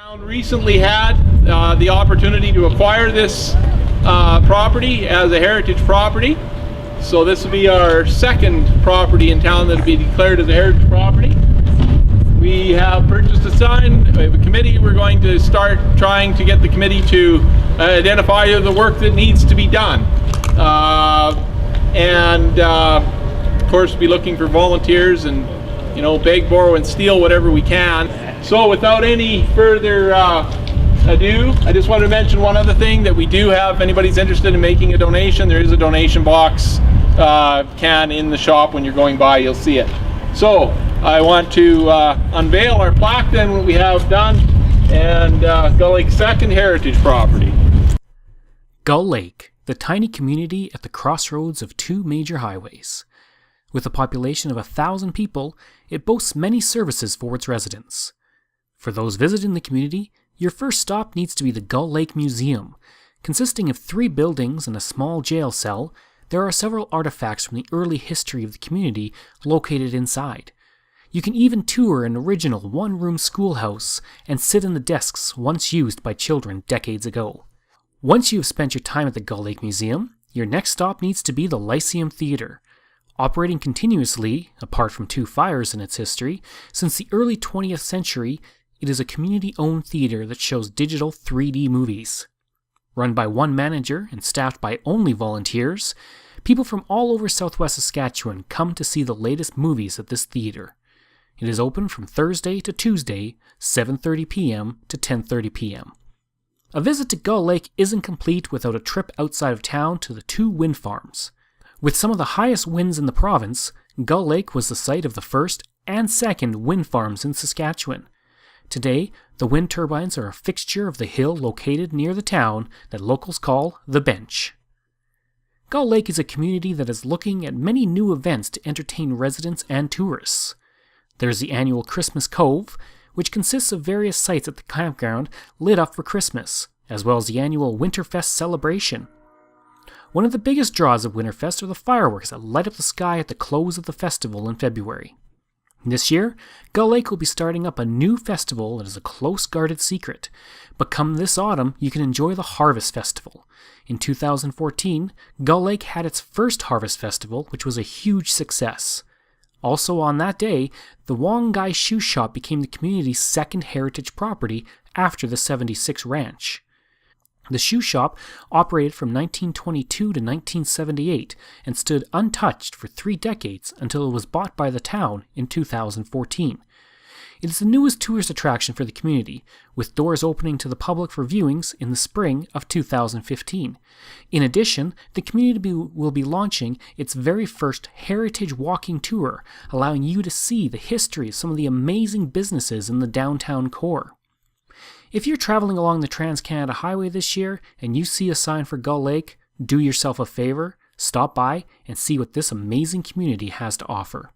town recently had the opportunity to acquire this property as a heritage property. So this will be our second property in town that will be declared as a heritage property. We have purchased a sign. We have a committee. We're going to start trying to get the committee to identify the work that needs to be done. Of course, be looking for volunteers and, you know, beg, borrow, and steal whatever we can. So without any further ado, I just want to mention one other thing, that we do have, if anybody's interested in making a donation, there is a donation box can in the shop. When you're going by, you'll see it. So I want to unveil our plaque then, what we have done, and Gull Lake's second heritage property. Gull Lake, the tiny community at the crossroads of two major highways. With a population of 1,000 people, it boasts many services for its residents. For those visiting the community, your first stop needs to be the Gull Lake Museum. Consisting of 3 buildings and a small jail cell, there are several artifacts from the early history of the community located inside. You can even tour an original one-room schoolhouse and sit in the desks once used by children decades ago. Once you have spent your time at the Gull Lake Museum, your next stop needs to be the Lyceum Theatre. Operating continuously, apart from 2 fires in its history, since the early 20th century, it is a community-owned theatre that shows digital 3D movies. Run by one manager and staffed by only volunteers, people from all over southwest Saskatchewan come to see the latest movies at this theatre. It is open from Thursday to Tuesday, 7:30 p.m. to 10:30 p.m. A visit to Gull Lake isn't complete without a trip outside of town to the 2 wind farms. With some of the highest winds in the province, Gull Lake was the site of the first and second wind farms in Saskatchewan. Today, the wind turbines are a fixture of the hill located near the town that locals call the Bench. Gull Lake is a community that is looking at many new events to entertain residents and tourists. There's the annual Christmas Cove, which consists of various sites at the campground lit up for Christmas, as well as the annual Winterfest celebration. One of the biggest draws of Winterfest are the fireworks that light up the sky at the close of the festival in February. This year, Gull Lake will be starting up a new festival that is a close-guarded secret, but come this autumn, you can enjoy the Harvest Festival. In 2014, Gull Lake had its first Harvest Festival, which was a huge success. Also on that day, the Wongai Shoe Shop became the community's second heritage property after the 76 Ranch. The shoe shop operated from 1922 to 1978 and stood untouched for 3 decades until it was bought by the town in 2014. It is the newest tourist attraction for the community, with doors opening to the public for viewings in the spring of 2015. In addition, the community will be launching its very first heritage walking tour, allowing you to see the history of some of the amazing businesses in the downtown core. If you're traveling along the Trans-Canada Highway this year and you see a sign for Gull Lake, do yourself a favor, stop by and see what this amazing community has to offer.